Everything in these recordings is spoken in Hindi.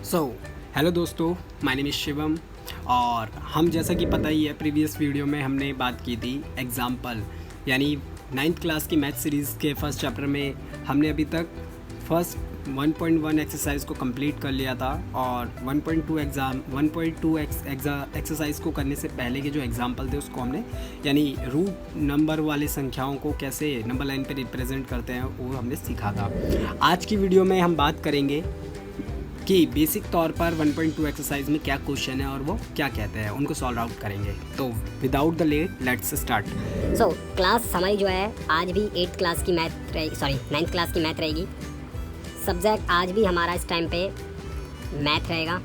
सो हेलो दोस्तों, माय नेम इज़ शिवम। और हम जैसा कि पता ही है, प्रीवियस वीडियो में हमने बात की थी एग्ज़ाम्पल, यानी 9th क्लास की मैथ सीरीज़ के फर्स्ट चैप्टर में हमने अभी तक फर्स्ट 1.1 एक्सरसाइज को कंप्लीट कर लिया था। और 1.2 एक्सरसाइज को करने से पहले के जो एग्जाम्पल थे उसको हमने, यानी रूट नंबर वाले संख्याओं को कैसे नंबर लाइन पे रिप्रेजेंट करते हैं, वो हमने सीखा था। आज की वीडियो में हम बात करेंगे कि बेसिक तौर पर 1.2 एक्सरसाइज में क्या क्वेश्चन है और वो क्या कहते हैं, उनको सॉल्व आउट करेंगे। तो without the let let's start. Class हमारी जो है आज भी 9th क्लास की मैथ रहेगी। सब्जेक्ट आज भी हमारा इस टाइम पे मैथ रहेगा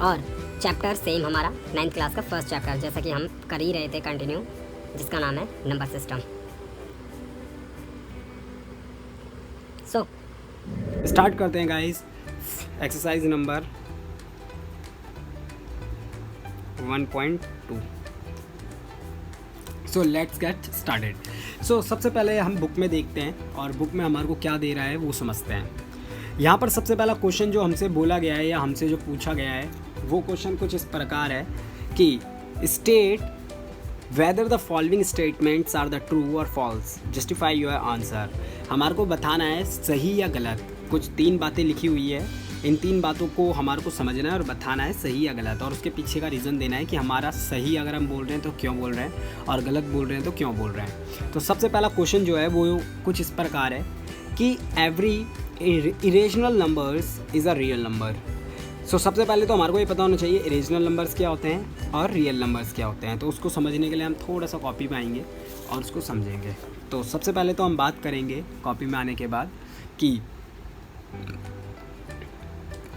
और चैप्टर सेम हमारा 9th क्लास का फर्स्ट चैप्टर, जैसा कि हम कर ही रहे थे कंटिन्यू, जिसका नाम है नंबर सिस्टम। स्टार्ट करते हैं guys. Exercise number 1.2। So let's get started. So सबसे पहले हम बुक में देखते हैं और बुक में हमारे को क्या दे रहा है वो समझते हैं। यहाँ पर सबसे पहला क्वेश्चन जो हमसे बोला गया है या हमसे जो पूछा गया है वो क्वेश्चन कुछ इस प्रकार है कि state whether the following statements are the true और फॉल्स, जस्टिफाई योर आंसर। हमारे को बताना है सही या गलत। कुछ 3 बातें लिखी हुई है, इन 3 बातों को हमारे को समझना है और बताना है सही या गलत, और उसके पीछे का रीज़न देना है कि हमारा सही अगर हम बोल रहे हैं तो क्यों बोल रहे हैं और गलत बोल रहे हैं तो क्यों बोल रहे हैं। तो सबसे पहला क्वेश्चन जो है वो कुछ इस प्रकार है कि every irrational numbers is a real number. So सबसे पहले तो हमारे को ये पता होना चाहिए इरेशनल नंबर्स क्या होते हैं और रियल नंबर्स क्या होते हैं। तो उसको समझने के लिए हम थोड़ा सा कॉपी में आएंगे और उसको समझेंगे। तो सबसे पहले तो हम बात करेंगे कॉपी में आने के बाद कि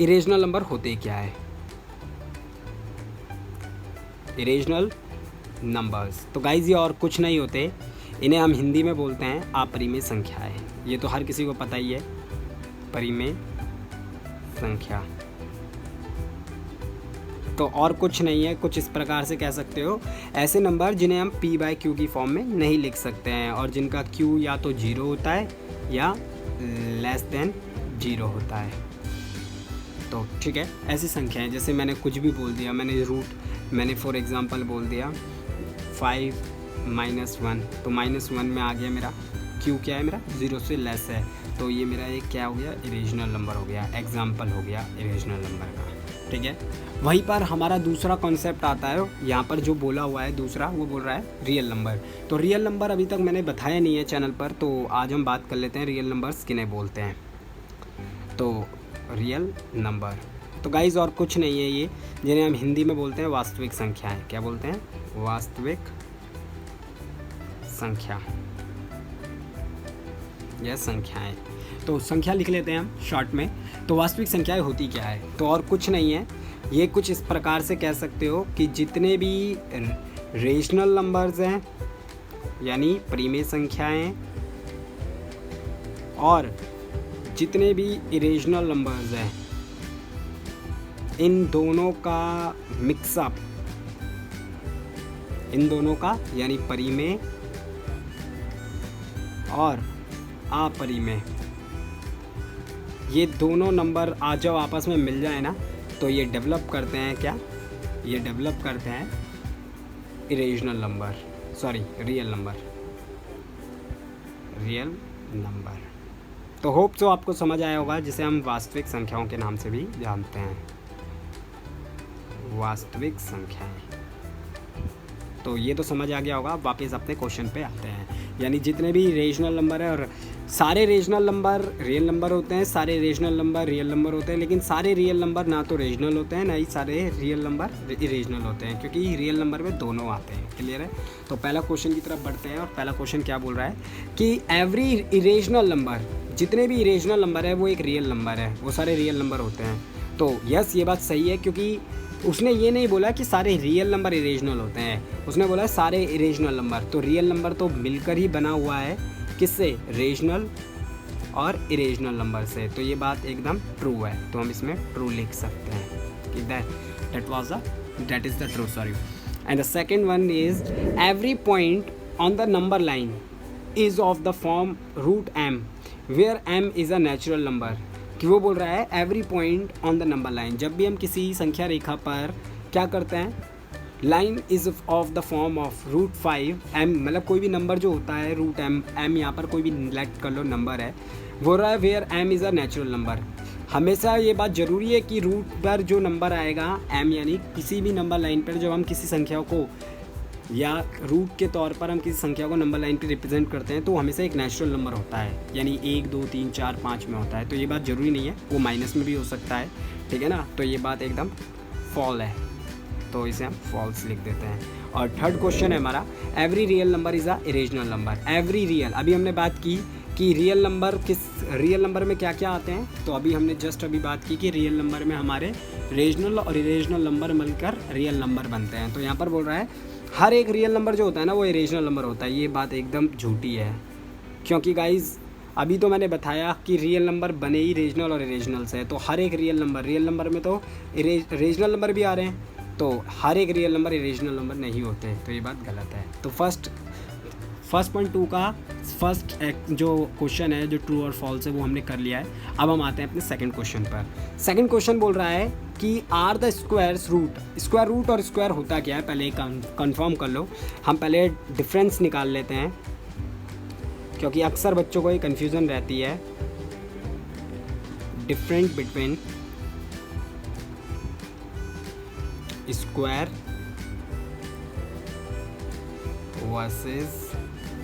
इरेशनल नंबर होते क्या है। इरेशनल नंबर्स तो गाइज ये और कुछ नहीं होते, इन्हें हम हिंदी में बोलते हैं अपरिमेय संख्याएं। ये तो हर किसी को पता ही है, परिमेय संख्या। तो और कुछ नहीं है, कुछ इस प्रकार से कह सकते हो, ऐसे नंबर जिन्हें हम p/q की फॉर्म में नहीं लिख सकते हैं और जिनका q या तो 0 होता है या <0 होता है। तो ठीक है, ऐसी संख्याएं जैसे मैंने कुछ भी बोल दिया, मैंने फॉर एग्जांपल बोल दिया 5 - 1, तो -1 में आ गया मेरा q क्या है, मेरा 0 से लेस है, तो ये मेरा एक क्या हो गया, इरेशनल नंबर हो गया, एग्जाम्पल हो गया इरेशनल नंबर का। ठीक है, वहीं पर हमारा दूसरा कॉन्सेप्ट आता है, यहाँ पर जो बोला हुआ है दूसरा, वो बोल रहा है रियल नंबर। तो रियल नंबर अभी तक मैंने बताया नहीं है चैनल पर, तो आज हम बात कर लेते हैं रियल नंबर्स किन्हें बोलते हैं। तो रियल नंबर तो गाइज और कुछ नहीं है, ये जिन्हें हम हिंदी में बोलते हैं वास्तविक संख्याएं। क्या बोलते हैं? वास्तविक संख्या या संख्याएं। तो संख्या लिख लेते हैं हम शॉर्ट में। तो वास्तविक संख्याएं होती क्या है? तो और कुछ नहीं है, ये कुछ इस प्रकार से कह सकते हो कि जितने भी रेशनल नंबर्स हैं यानी परिमेय संख्याएं और जितने भी इरेशनल नंबर्स हैं, इन दोनों का मिक्सअप, इन दोनों का यानी परिमेय और अपरिमेय, ये दोनों नंबर आज जब आपस में मिल जाए ना, तो ये डेवलप करते हैं क्या? ये डेवलप करते हैं इरेशनल नंबर, रियल नंबर। तो होप सो आपको समझ आया होगा, जिसे हम वास्तविक संख्याओं के नाम से भी जानते हैं, वास्तविक संख्याएं। तो ये तो समझ आ गया होगा। वापस अपने क्वेश्चन पे आते हैं, यानी जितने भी रेशनल नंबर है, और सारे रेशनल नंबर रियल नंबर होते हैं, सारे रेशनल नंबर रियल नंबर होते हैं, लेकिन सारे रियल नंबर ना तो रेशनल होते हैं ना ही सारे रियल नंबर इरेशनल होते हैं, क्योंकि रियल नंबर में दोनों आते हैं। क्लियर है? तो पहला क्वेश्चन की तरफ बढ़ते हैं, और पहला क्वेश्चन क्या बोल रहा है कि एवरी इरेशनल नंबर, जितने भी इरेशनल नंबर है वो एक रियल नंबर है, वो सारे रियल नंबर होते हैं। तो यस, ये बात सही है, क्योंकि उसने ये नहीं बोला कि सारे रियल नंबर इरेशनल होते हैं, उसने बोला सारे इरेशनल नंबर। तो रियल नंबर तो मिलकर ही बना हुआ है, किससे? रेशनल और इरेशनल नंबर से। तो ये बात एकदम ट्रू है, तो हम इसमें ट्रू लिख सकते हैं कि that is the true, and the second one is every point on the number line is of the form root m, where m is a natural number. कि वो बोल रहा है every point on the number line. जब भी हम किसी संख्या रेखा पर क्या करते हैं, line is of the form of √5 m, मतलब कोई भी नंबर जो होता है √m यहाँ पर कोई भी सिलेक्ट कर लो नंबर है, बोल रहा है where m is a natural number. हमेशा ये बात ज़रूरी है कि रूट पर जो नंबर आएगा m, यानी किसी भी नंबर लाइन पर जब हम किसी संख्या को या रूट के तौर पर हम किसी संख्या को नंबर लाइन पे रिप्रेजेंट करते हैं तो हमेशा एक नेचुरल नंबर होता है, यानी 1 2 3 4 5 में होता है। तो ये बात ज़रूरी नहीं है, वो माइनस में भी हो सकता है, ठीक है ना। तो ये बात एकदम फॉल है, तो इसे हम फॉल्स लिख देते हैं। और थर्ड क्वेश्चन है हमारा, every real number is a irrational number. Every real, अभी हमने बात की कि रियल नंबर में क्या क्या आते हैं, तो अभी हमने जस्ट अभी बात की कि रियल नंबर में हमारे रेशनल और इरेशनल नंबर मिलकर रियल नंबर बनते हैं। तो यहाँ पर बोल रहा है हर एक रियल नंबर जो होता है ना वो इरेशनल नंबर होता है। ये बात एकदम झूठी है, क्योंकि गाइज अभी तो मैंने बताया कि रियल नंबर बने ही रेशनल और इरेशनल से है। तो हर एक रियल नंबर में तो रेशनल नंबर भी आ रहे हैं, तो हर एक रियल नंबर इरेशनल नंबर नहीं होते, तो ये बात गलत है। तो फर्स्ट 2 का फर्स्ट जो क्वेश्चन है जो ट्रू और फॉल्स है वो हमने कर लिया है। अब हम आते हैं अपने सेकंड क्वेश्चन पर। सेकंड क्वेश्चन बोल रहा है कि आर द स्क्वायर रूट और स्क्वायर होता क्या है, पहले कंफर्म कर लो। हम पहले डिफरेंस निकाल लेते हैं, क्योंकि अक्सर बच्चों को ये कन्फ्यूज़न रहती है different between square versus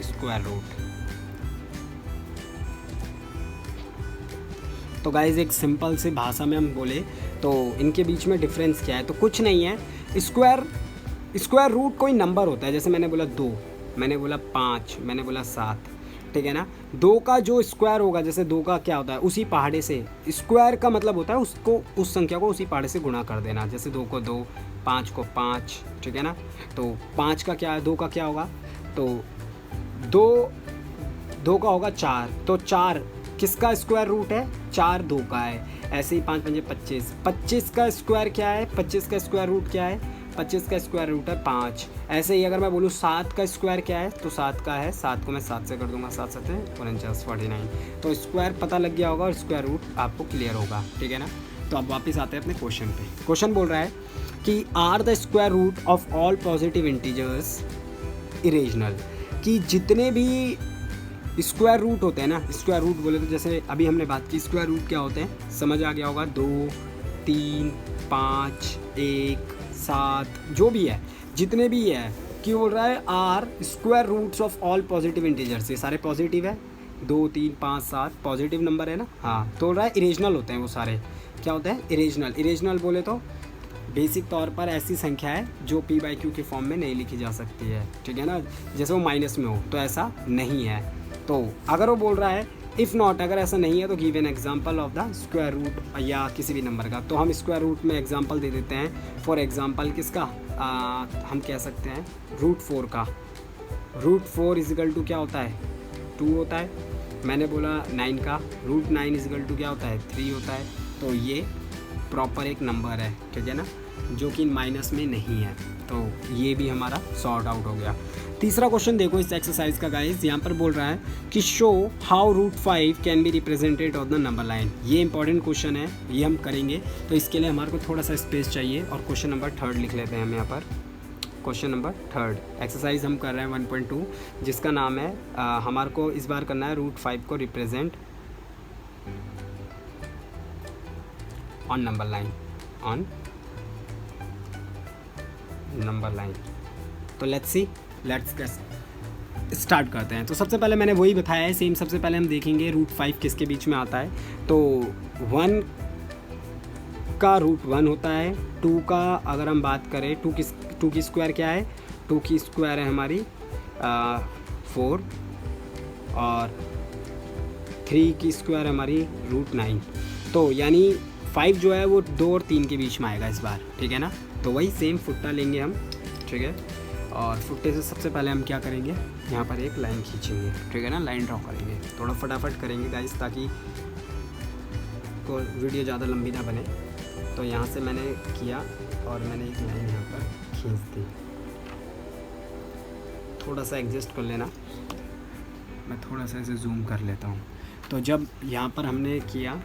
square root. तो गाइज एक सिंपल सी भाषा में हम बोले तो इनके बीच में डिफरेंस क्या है, तो कुछ नहीं है। स्क्वायर रूट कोई नंबर होता है, जैसे मैंने बोला 2, मैंने बोला 5, मैंने बोला 7, ठीक है ना। 2 का जो स्क्वायर होगा, जैसे 2 का क्या होता है उसी पहाड़े से, स्क्वायर का मतलब होता है उसको, उस संख्या को उसी पहाड़े से गुणा कर देना। जैसे 2 को 2, 5 को 5, ठीक है ना। तो 5 का क्या है, 2 का क्या होगा, तो 2 का होगा 4, तो 4 किसका स्क्वायर रूट है, 4 2 का है। ऐसे ही 5 5 25, 25 का स्क्वायर क्या है, 25 का स्क्वायर रूट क्या है, 25 का स्क्वायर रूट है 5। ऐसे ही अगर मैं बोलूँ 7 का स्क्वायर क्या है, तो 7 का है, 7 को मैं 7 से कर दूंगा, 7 7 49 49। तो स्क्वायर पता लग गया होगा और स्क्वायर रूट आपको क्लियर होगा, ठीक है ना। तो अब वापस आते हैं अपने क्वेश्चन पे। क्वेश्चन बोल रहा है कि are the square root of all positive integers irrational, कि जितने भी स्क्वायर रूट होते हैं ना, स्क्वायर रूट बोले तो जैसे अभी हमने बात की स्क्वायर रूट क्या होते हैं, समझ आ गया होगा, 2 3 5 1 7 जो भी है, जितने भी है, कि बोल रहा है are square roots of all positive integers, ये सारे पॉजिटिव है, 2 3 5 7 पॉजिटिव नंबर है ना, हाँ। तो बोल रहा है इरेशनल होते हैं वो सारे, क्या होते हैं इरेशनल बोले तो बेसिक तौर पर ऐसी संख्या है जो p/q के फॉर्म में नहीं लिखी जा सकती है, ठीक है ना। जैसे वो माइनस में हो तो ऐसा नहीं है। तो अगर वो बोल रहा है इफ़ नॉट, अगर ऐसा नहीं है तो give an example of the square root या किसी भी नंबर का, तो हम स्क्वायर रूट में एग्जांपल दे देते हैं। फॉर एग्जांपल किसका, हम कह सकते हैं √4 का। √4 इजिकल टू क्या होता है, 2 होता है। मैंने बोला 9 का, √9 इजिकल टू क्या होता है, 3 होता है। तो ये प्रॉपर एक नंबर है, ठीक है ना, जो कि माइनस में नहीं है। तो ये भी हमारा सॉर्ट आउट हो गया। तीसरा क्वेश्चन देखो इस एक्सरसाइज का गाइस, यहाँ पर बोल रहा है कि show how √5 can be represented on the number line. ये इंपॉर्टेंट क्वेश्चन है, ये हम करेंगे, तो इसके लिए हमारे को थोड़ा सा स्पेस चाहिए। और क्वेश्चन नंबर 3 लिख लेते हैं हम यहाँ पर। क्वेश्चन नंबर 3 एक्सरसाइज हम कर रहे हैं 1.2, जिसका नाम है हमारे को इस बार करना है √5 को रिप्रेजेंट ऑन नंबर लाइन, तो लेट्स स्टार्ट करते हैं। तो सबसे पहले मैंने वही बताया है सेम, सबसे पहले हम देखेंगे √5 किसके बीच में आता है। तो 1 का √1 होता है, 2 का अगर हम बात करें 2 की स्क्वायर क्या है, 2 की स्क्वायर है हमारी 4, और 3 की स्क्वायर हमारी √9। तो यानी 5 जो है वो 2 और 3 के बीच में आएगा इस बार, ठीक है ना। तो वही सेम फुट्टा लेंगे हम, ठीक है। और फुट्टे से सबसे पहले हम क्या करेंगे, यहाँ पर एक लाइन खींचेंगे, ठीक है ना, लाइन ड्रॉ करेंगे। थोड़ा फटाफट करेंगे गाइस ताकि को वीडियो ज़्यादा लंबी ना बने। तो यहाँ से मैंने किया और मैंने एक लाइन यहाँ पर खींच दी। थोड़ा सा एडजस्ट कर लेना, मैं थोड़ा सा इसे जूम कर लेता हूँ। तो जब यहाँ पर हमने किया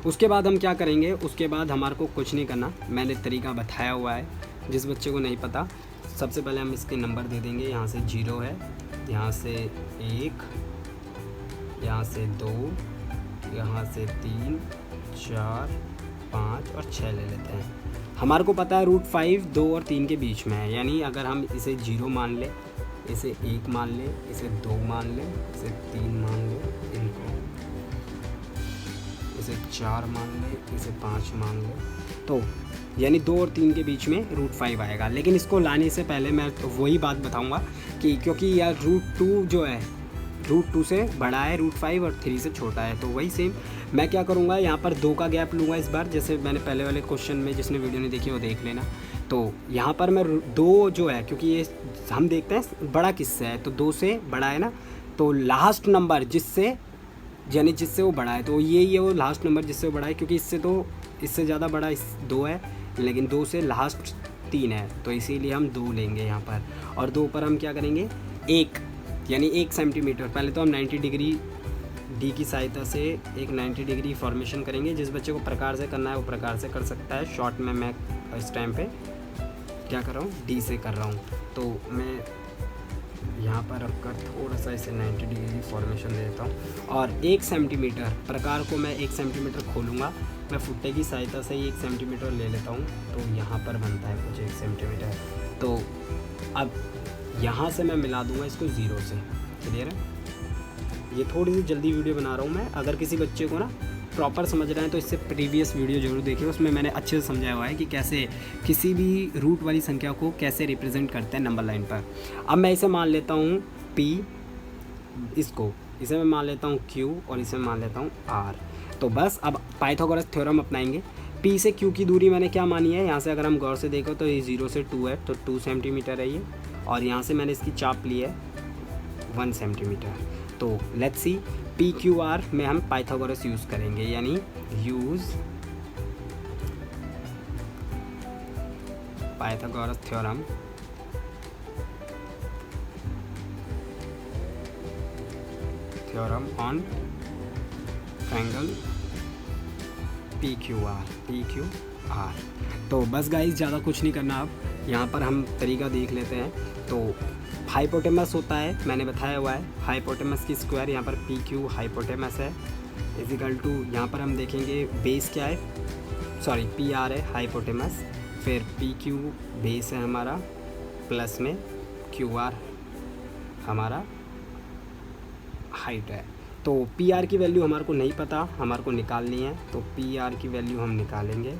उसके बाद हम क्या करेंगे, उसके बाद हमारे को कुछ नहीं करना, मैंने तरीका बताया हुआ है। जिस बच्चे को नहीं पता, सबसे पहले हम इसके नंबर दे देंगे। यहाँ से 0 है, यहाँ से 1, यहाँ से 2, यहाँ से 3, 4, 5 और 6 ले लेते हैं। हमारे को पता है √5 2 और 3 के बीच में है, यानी अगर हम इसे 0 मान ले, इसे 1 मान ले, इसे 2 मान ले, इसे 3 मान ले, इनको इसे 4 मान ले, इसे 5 मान ले, तो यानी 2 और 3 के बीच में √5 आएगा। लेकिन इसको लाने से पहले मैं तो वही बात बताऊंगा कि क्योंकि यार √2 जो है √2 से बड़ा है, √5 और 3 से छोटा है, तो वही सेम मैं क्या करूँगा, यहाँ पर 2 का गैप लूँगा इस बार। जैसे मैंने पहले वाले क्वेश्चन में, जिसने वीडियो नहीं देखी वो देख लेना। तो यहाँ पर मैं 2 जो है, क्योंकि ये हम देखते हैं बड़ा किससे है, तो 2 से बड़ा है ना, तो लास्ट नंबर जिससे यानी जिससे वो बड़ा है, तो यही है वो लास्ट नंबर जिससे वो बड़ा है, क्योंकि इससे ज़्यादा बड़ा 2 है, लेकिन 2 से लास्ट 3 है, तो इसीलिए हम 2 लेंगे यहाँ पर। और 2 पर हम क्या करेंगे, 1 यानी 1 सेंटीमीटर। पहले तो हम 90 डिग्री डी की सहायता से एक 90 डिग्री फॉर्मेशन करेंगे। जिस बच्चे को प्रकार से करना है वो प्रकार से कर सकता है। शॉर्ट में मैं इस टाइम पे क्या कर रहा हूँ, डी से कर रहा हूँ, तो मैं यहाँ पर रखकर थोड़ा सा इसे 90 डिग्री फॉर्मेशन दे देता हूँ। और 1 सेंटीमीटर प्रकार को मैं 1 सेंटीमीटर खोलूँगा, मैं फुट्टे की सहायता से ही 1 सेंटीमीटर ले लेता हूँ, तो यहाँ पर बनता है कुछ 1 सेंटीमीटर। तो अब यहाँ से मैं मिला दूँगा इसको 0 से। क्लियर है? ये थोड़ी सी जल्दी वीडियो बना रहा हूँ मैं। अगर किसी बच्चे को ना प्रॉपर समझ रहे हैं तो इससे प्रीवियस वीडियो जरूर देखें, उसमें मैंने अच्छे से समझाया हुआ है कि कैसे किसी भी रूट वाली संख्या को कैसे रिप्रेजेंट करते हैं नंबर लाइन पर। अब मैं इसे मान लेता हूँ P, इसे मैं मान लेता हूँ Q और इसे मान लेता हूँ R। तो बस अब पाइथागोरस थ्योरम अपनाएंगे। P से Q की दूरी मैंने क्या मानी है, यहाँ से अगर हम गौर से देखो तो ये 0 से 2 है, तो 2 सेंटीमीटर है ये, और यहाँ से मैंने इसकी चाप ली है 1 सेंटीमीटर। तो लेट्स सी PQR में हम पाइथागोरस यूज़ करेंगे, यानी use Pythagoras theorem on triangle PQR। तो बस गाइस ज़्यादा कुछ नहीं करना। अब यहाँ पर हम तरीका देख लेते हैं। तो हाइपोटेमस होता है, मैंने बताया हुआ है, हाइपोटेमस की स्क्वायर, यहाँ पर PQ हाइपोटेमस है, इजिकल टू यहाँ पर हम देखेंगे बेस क्या है, सॉरी PR है हाइपोटेमस, फिर PQ बेस है हमारा, प्लस में QR हमारा हाइट है। तो PR की वैल्यू हमारे को नहीं पता, हमारे को निकालनी है, तो PR की वैल्यू हम निकालेंगे।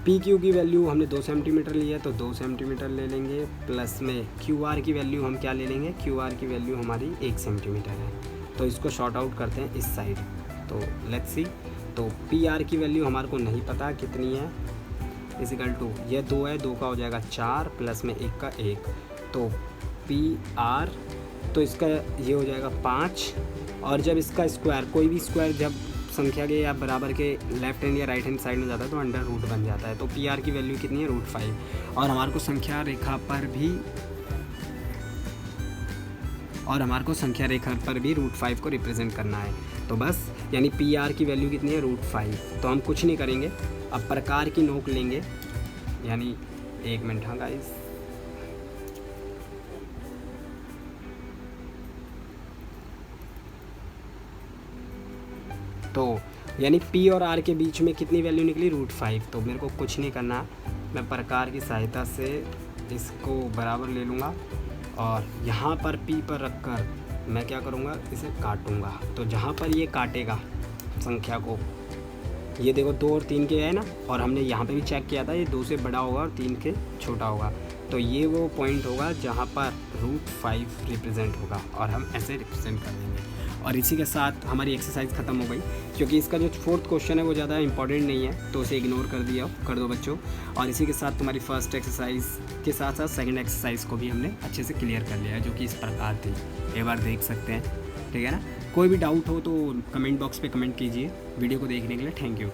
PQ की वैल्यू हमने 2 सेंटीमीटर ली है, तो 2 सेंटीमीटर ले लेंगे, प्लस में QR की वैल्यू हम क्या ले लेंगे, QR की वैल्यू हमारी 1 सेंटीमीटर है। तो इसको शॉर्ट आउट करते हैं इस साइड। तो लेट्स सी, तो PR की वैल्यू हमारे को नहीं पता कितनी है, इजिकल टू ये 2 है, 2 का हो जाएगा 4, प्लस में 1 का 1, तो PR तो इसका ये हो जाएगा 5। और जब इसका स्क्वायर, कोई भी स्क्वायर जब संख्या के या बराबर के लेफ्ट हैंड या राइट हैंड साइड में जाता है तो अंडर रूट बन जाता है। तो PR की वैल्यू कितनी है, √5। और हमारे को संख्या रेखा पर भी √5 को रिप्रेजेंट करना है। तो बस यानी PR की वैल्यू कितनी है, √5। तो हम कुछ नहीं करेंगे, अब प्रकार की नोक लेंगे, यानी 1 मिनट, हाँ गाइस, तो यानी P और R के बीच में कितनी वैल्यू निकली, √5। तो मेरे को कुछ नहीं करना, मैं प्रकार की सहायता से इसको बराबर ले लूँगा और यहाँ पर P पर रखकर मैं क्या करूँगा, इसे काटूँगा। तो जहाँ पर ये काटेगा संख्या को, ये देखो 2 और 3 के है ना, और हमने यहाँ पे भी चेक किया था ये 2 से बड़ा होगा और 3 के छोटा होगा, तो ये वो पॉइंट होगा जहाँ पर √5 रिप्रेजेंट होगा, और हम ऐसे रिप्रेजेंट कर देंगे। और इसी के साथ हमारी एक्सरसाइज ख़त्म हो गई, क्योंकि इसका जो 4th क्वेश्चन है वो ज़्यादा इंपॉर्टेंट नहीं है, तो उसे इग्नोर कर दो बच्चों। और इसी के साथ तुम्हारी फर्स्ट एक्सरसाइज के साथ साथ सेकंड एक्सरसाइज को भी हमने अच्छे से क्लियर कर लिया है, जो कि इस प्रकार थी, एक बार देख सकते हैं, ठीक है ना। कोई भी डाउट हो तो कमेंट बॉक्स पे कमेंट कीजिए। वीडियो को देखने के लिए थैंक यू।